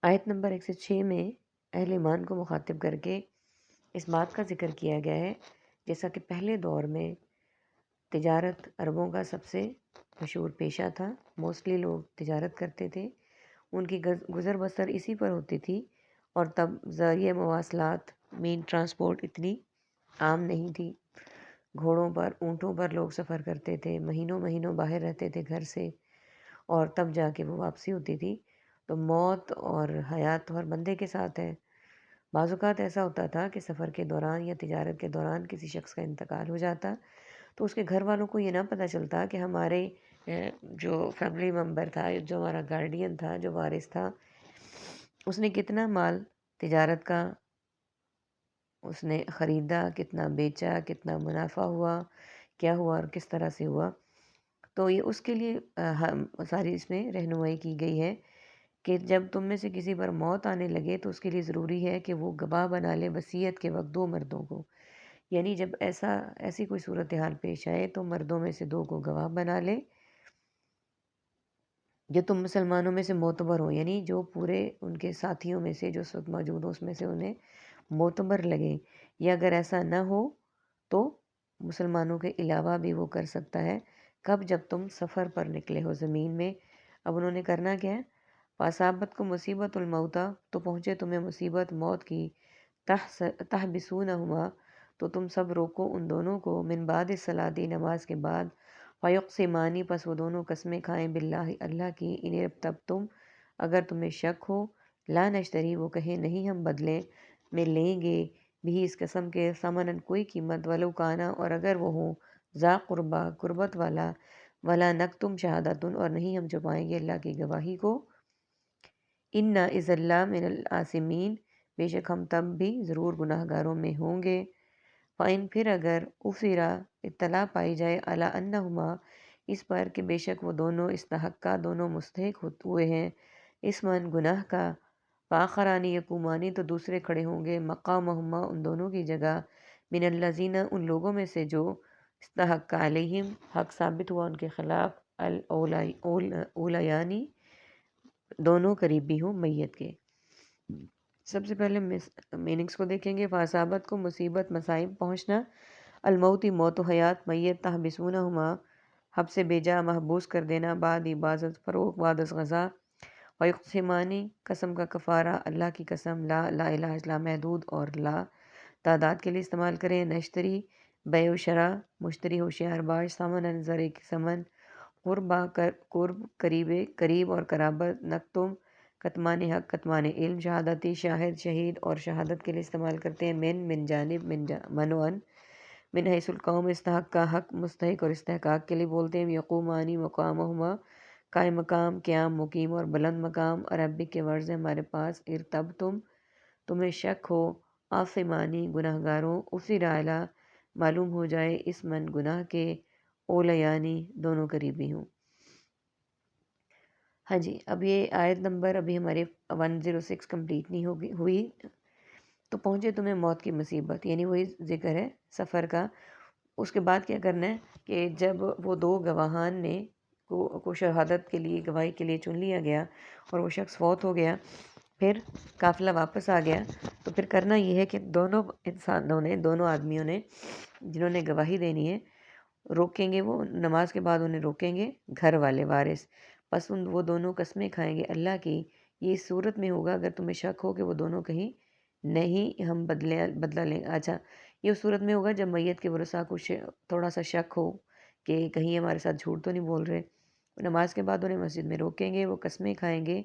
آیت نمبر 106 میں اہل ایمان کو مخاطب کر کے اس بات کا ذکر کیا گیا ہے، جیسا کہ پہلے دور میں تجارت عربوں کا سب سے مشہور پیشہ تھا۔ موسٹلی لوگ تجارت کرتے تھے، ان کی گزر بسر اسی پر ہوتی تھی، اور تب ذریعہ مواصلات مین ٹرانسپورٹ اتنی عام نہیں تھی۔ گھوڑوں پر، اونٹوں پر لوگ سفر کرتے تھے، مہینوں مہینوں باہر رہتے تھے گھر سے، اور تب جا کے وہ واپسی ہوتی تھی۔ تو موت اور حیات تو ہر بندے کے ساتھ ہے۔ بعض اوقات ایسا ہوتا تھا کہ سفر کے دوران یا تجارت کے دوران کسی شخص کا انتقال ہو جاتا، تو اس کے گھر والوں کو یہ نہ پتہ چلتا کہ ہمارے جو فیملی ممبر تھا، جو ہمارا گارڈین تھا، جو وارث تھا، اس نے کتنا مال تجارت کا اس نے خریدا، کتنا بیچا، کتنا منافع ہوا، کیا ہوا اور کس طرح سے ہوا۔ تو یہ اس کے لیے ساری اس میں رہنمائی کی گئی ہے کہ جب تم میں سے کسی پر موت آنے لگے تو اس کے لیے ضروری ہے کہ وہ گواہ بنا لے وصیت کے وقت 2 مردوں کو۔ یعنی جب ایسی کوئی صورتحال پیش آئے تو مردوں میں سے 2 کو گواہ بنا لے، جو تم مسلمانوں میں سے معتبر ہو، یعنی جو پورے ان کے ساتھیوں میں سے جو اس وقت موجود ہو اس میں سے انہیں معتبر لگے۔ یا اگر ایسا نہ ہو تو مسلمانوں کے علاوہ بھی وہ کر سکتا ہے۔ کب؟ جب تم سفر پر نکلے ہو زمین میں۔ اب انہوں نے کرنا کیا ہے؟ فَأَصَابَتْكُم کو مصیبت الموتہ، تو پہنچے تمہیں مصیبت موت کی، تحبسونہما، تو تم سب روکو ان دونوں کو، من بعد الصلاۃ، نماز کے بعد، فیقسمانی، پس وہ دونوں قسمیں کھائیں، باللہ، اللہ کی، ان ارتبتم، اگر تمہیں شک ہو، لا نشتری، وہ کہیں نہیں ہم بدلے میں لیں گے، بھی اس قسم کے، ثمنن کوئی قیمت، ولو کانا، اور اگر وہ ہوں، ذا قربا قربت والا، ولا نکتم شہادتن، اور نہیں ہم چھپائیں گے اللہ کی گواہی کو، انا اذا لمن الآثمین، بے شک ہم تب بھی ضرور گناہ گاروں میں ہوں گے۔ فَإِن، پھر اگر اُثِرَ، اطلاع پائی جائے، علی انہما، اس پر کہ بے شک وہ دونوں استحقا، دونوں مستحق ہوئے ہیں، اسمن، گناہ کا، فآخران یقومان، تو دوسرے کھڑے ہوں گے، مقامہما، ان دونوں کی جگہ، من الذین، ان لوگوں میں سے جو، استحق علیہم، حق ثابت ہوا ان کے خلاف، الاولیانی، دونوں قریبی ہوں میت کے۔ سب سے پہلے میننگز کو دیکھیں گے۔ فاصابت کو مصیبت، مصائب، پہنچنا، الموتی، موت و حیات، میت، تحبسونہما، حب سے بیجا، محبوس کر دینا، بعد عبادت، فروغ، بعد از غزا، ویقسمانی، قسم کا کفارہ، اللہ کی قسم، لا الہ الا محدود، اور لا تعداد کے لیے استعمال کریں، نشتری، بیع و شرع، مشتری ہوشیار باش، ثمن، زر کی ثمن، قربا، قرب، قریب اور قرابت، نکتم، کتمان حق، کتمان علم، شہادتی، شاہد، شہید، اور شہادت کے لیے استعمال کرتے ہیں، من جانب، من و ان، من حیث القوم، استحق کا، حق، مستحق اور استحقاق کے لیے بولتے ہیں، یقومانی، مقامہما، قائم مقام، قیام، مقیم اور بلند مقام، عربک کے ورز ہے ہمارے پاس، ارتبتم، تمہیں شک ہو، آثمانی، گناہ گاروں، اسی رائلہ، معلوم ہو جائے، اسمن، گناہ کے، اولیانی، دونوں قریبی ہوں۔ ہاں جی، اب یہ آیت نمبر ابھی ہمارے 106 کمپلیٹ نہیں ہوئی، تو پہنچے تمہیں موت کی مصیبت، یعنی وہی ذکر ہے سفر کا۔ اس کے بعد کیا کرنا ہے کہ جب وہ 2 گواہان نے کو شہادت کے لیے، گواہی کے لیے چن لیا گیا، اور وہ شخص فوت ہو گیا، پھر قافلہ واپس آ گیا، تو پھر کرنا یہ ہے کہ دونوں انسانوں نے، دونوں آدمیوں نے جنہوں نے گواہی دینی ہے، روکیں گے، وہ نماز کے بعد انہیں روکیں گے گھر والے وارث، پس وہ دونوں قسمیں کھائیں گے اللہ کی۔ یہ اس صورت میں ہوگا اگر تمہیں شک ہو کہ وہ دونوں کہیں نہیں ہم بدلہ لیں۔ اچھا، یہ اس صورت میں ہوگا جب میت کے ورثاء کو تھوڑا سا شک ہو کہ کہیں ہمارے ساتھ جھوٹ تو نہیں بول رہے۔ نماز کے بعد انہیں مسجد میں روکیں گے، وہ قسمیں کھائیں گے،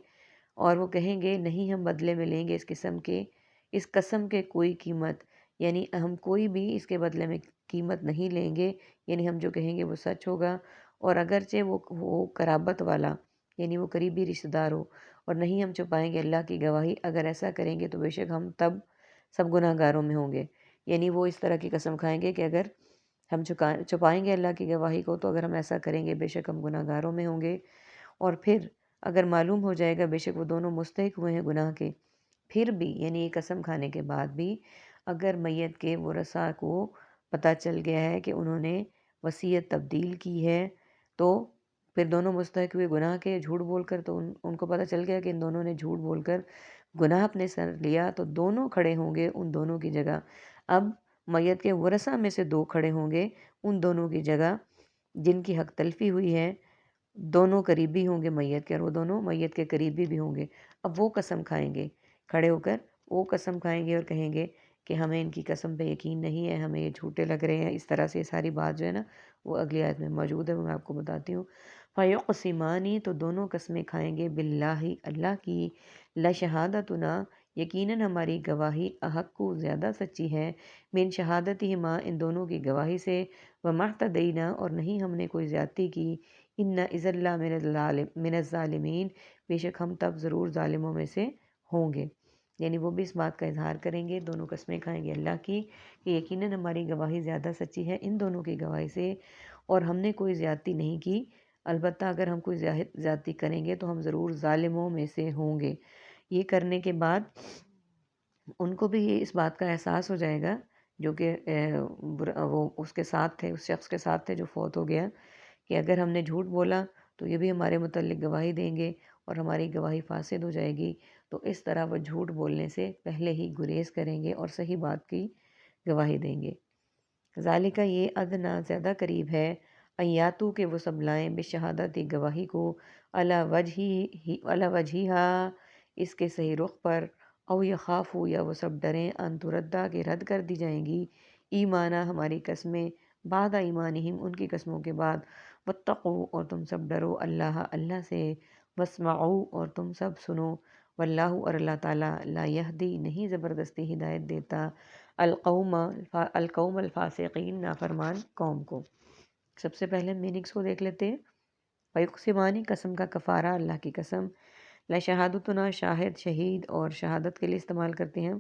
اور وہ کہیں گے نہیں ہم بدلے میں لیں گے اس قسم کے کوئی قیمت، یعنی ہم کوئی بھی اس کے بدلے میں قیمت نہیں لیں گے، یعنی ہم جو کہیں گے وہ سچ ہوگا، اور اگرچہ وہ قرابت والا، یعنی وہ قریبی رشتہ دار ہو، اور نہیں ہم چھپائیں گے اللہ کی گواہی، اگر ایسا کریں گے تو بے شک ہم تب سب گناہ گاروں میں ہوں گے۔ یعنی وہ اس طرح کی قسم کھائیں گے کہ اگر ہم چھپائیں گے اللہ کی گواہی کو، تو اگر ہم ایسا کریں گے بے شک ہم گناہ گاروں میں ہوں گے، اور پھر اگر معلوم ہو جائے گا بے شک وہ دونوں مستحق ہوئے ہیں گناہ کے، پھر بھی، یعنی یہ قسم کھانے کے بعد بھی، اگر میت کے ورثاء کو پتہ چل گیا ہے کہ انہوں نے وصیت تبدیل کی ہے، تو پھر دونوں مستحق ہوئے گناہ کے جھوٹ بول کر، تو ان کو پتہ چل گیا کہ ان دونوں نے جھوٹ بول کر گناہ اپنے سر لیا، تو دونوں کھڑے ہوں گے ان دونوں کی جگہ۔ اب میت کے ورثہ میں سے دو کھڑے ہوں گے ان دونوں کی جگہ جن کی حق تلفی ہوئی ہے، دونوں قریبی ہوں گے میت کے، اور وہ دونوں میت کے قریبی بھی ہوں گے۔ اب وہ قسم کھائیں گے، کھڑے ہو کر وہ قسم کھائیں گے اور کہیں گے کہ ہمیں ان کی قسم پہ یقین نہیں ہے، ہمیں یہ جھوٹے لگ رہے ہیں۔ اس طرح سے ساری بات جو ہے نا وہ اگلی آیت میں موجود ہے، وہ میں آپ کو بتاتی ہوں۔ فَيُقْسِمَانِ تو دونوں قسمیں کھائیں گے، بِاللَّہِ اللہ کی، لَشَہَادَتُنَا یقیناً ہماری گواہی، احق کو زیادہ سچی ہے، من شہادتہما ان دونوں کی گواہی سے، وَمَا اعْتَدَيْنَا اور نہیں ہم نے کوئی زیادتی کی، اِنَّ اِذًا لَّمِنَ الظَّالِمِينَ بے شک ہم تب ضرور ظالموں میں سے ہوں گے۔ یعنی وہ بھی اس بات کا اظہار کریں گے، دونوں قسمیں کھائیں گے اللہ کی کہ یقیناً ہماری گواہی زیادہ سچی ہے ان دونوں کی گواہی سے، اور ہم نے کوئی زیادتی نہیں کی، البتہ اگر ہم کوئی زیادتی کریں گے تو ہم ضرور ظالموں میں سے ہوں گے۔ یہ کرنے کے بعد ان کو بھی اس بات کا احساس ہو جائے گا، جو کہ وہ اس کے ساتھ تھے، اس شخص کے ساتھ تھے جو فوت ہو گیا، کہ اگر ہم نے جھوٹ بولا تو یہ بھی ہمارے متعلق گواہی دیں گے اور ہماری گواہی فاسد ہو جائے گی، تو اس طرح وہ جھوٹ بولنے سے پہلے ہی گریز کریں گے اور صحیح بات کی گواہی دیں گے۔ ذالکہ یہ ادنا زیادہ قریب ہے، ایاتو کہ وہ سب لائیں بشہادت گواہی کو، علی وجہہا اس کے صحیح رخ پر، او یخافو یا وہ سب ڈریں، ان تردہ کہ رد کر دی جائیں گی، ایمانہ ہماری قسمیں، بعد ایمانہم ان کی قسموں کے بعد، واتقو اور تم سب ڈرو اللہ اللہ سے، واسمعو اور تم سب سنو، واللہ اور اللہ تعالیٰ لا یہدی نہیں زبردستی ہدایت دیتا، القوم الفاسقین نافرمان قوم کو۔ سب سے پہلے میننگس کو دیکھ لیتے ہیں۔ فیقسمانی قسم کا کفارہ، اللہ کی قسم، لشہادتنا شاہد شہید اور شہادت کے لیے استعمال کرتے ہیں ہم،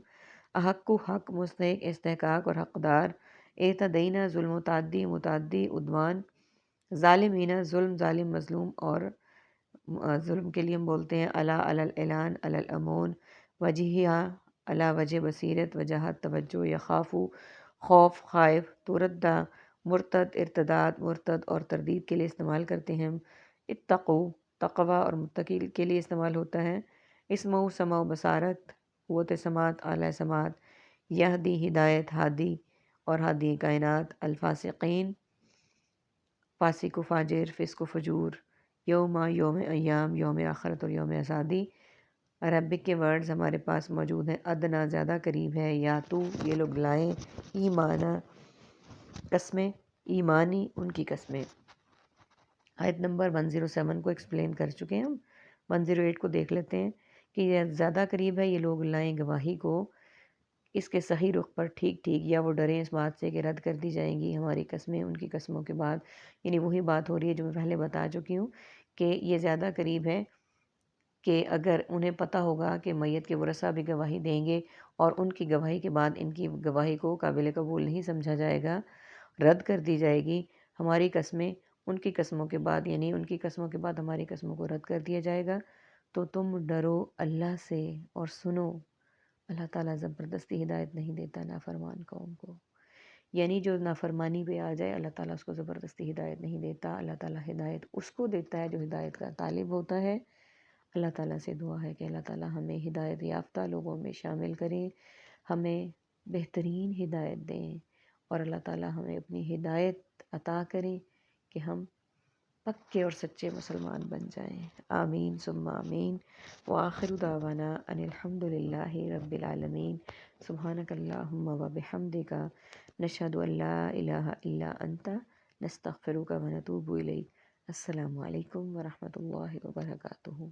احق کو حق مستحق استحقاق اور حقدار، اعتدینا ظلم و تعدی متعدی عدوان، ظالمینہ ظلم ظالم مظلوم، اور ظلم کے لیے ہم بولتے ہیں علی الاعلان علی الامون، وجہہ علی وجہ بصیرت، وجہت توجہ، یخافو خوف خائف، تردہ مرتد ارتداد مرتد اور تردید کے لیے استعمال کرتے ہیں ہم، اتقو تقوی اور متقی کے لیے استعمال ہوتا ہے، اسمعو سمع بصارت قوت سماعت اعلی سماعت، یہدی ہدایت ہادی اور ہادی کائنات، الفاسقین فاسق و فاجر فسق و فجور، یوم یوم ایام یوم آخرت اور یوم آزادی۔ عربک کے ورڈز ہمارے پاس موجود ہیں، ادنا زیادہ قریب ہے، یا تو یہ لوگ لائیں، ایمانہ قسمیں، ایمانی ان کی قسمیں۔ آیت نمبر 107 کو ایکسپلین کر چکے ہیں ہم، 108 کو دیکھ لیتے ہیں کہ یہ زیادہ قریب ہے، یہ لوگ لائیں گواہی کو اس کے صحیح رخ پر ٹھیک ٹھیک، یا وہ ڈریں اس بات سے کہ رد کر دی جائیں گی ہماری قسمیں ان کی قسموں کے بعد۔ یعنی وہی بات ہو رہی ہے جو میں پہلے بتا چکی ہوں کہ یہ زیادہ قریب ہے کہ اگر انہیں پتہ ہوگا کہ میت کے ورثہ بھی گواہی دیں گے اور ان کی گواہی کے بعد ان کی گواہی کو قابل قبول نہیں سمجھا جائے گا، رد کر دی جائے گی ہماری قسمیں ان کی قسموں کے بعد، یعنی ان کی قسموں کے بعد ہماری قسموں کو رد کر دیا جائے گا، تو تم ڈرو اللہ سے اور سنو، اللہ تعالیٰ زبردستی ہدایت نہیں دیتا نافرمان قوم کو۔ یعنی جو نافرمانی پہ آ جائے اللہ تعالیٰ اس کو زبردستی ہدایت نہیں دیتا، اللہ تعالیٰ ہدایت اس کو دیتا ہے جو ہدایت کا طالب ہوتا ہے۔ اللہ تعالیٰ سے دعا ہے کہ اللہ تعالیٰ ہمیں ہدایت یافتہ لوگوں میں شامل کریں، ہمیں بہترین ہدایت دیں، اور اللہ تعالیٰ ہمیں اپنی ہدایت عطا کریں کہ ہم پکے اور سچے مسلمان بن جائیں۔ آمین ثم آمین، وآخر دعوانا ان الحمد للہ رب العالمین، سبحانک اللہم وبحمدک، نشہد ان لا الہ الا انت، نستغفرک ونتوب الیک۔ السلام علیکم ورحمۃ اللہ وبرکاتہ۔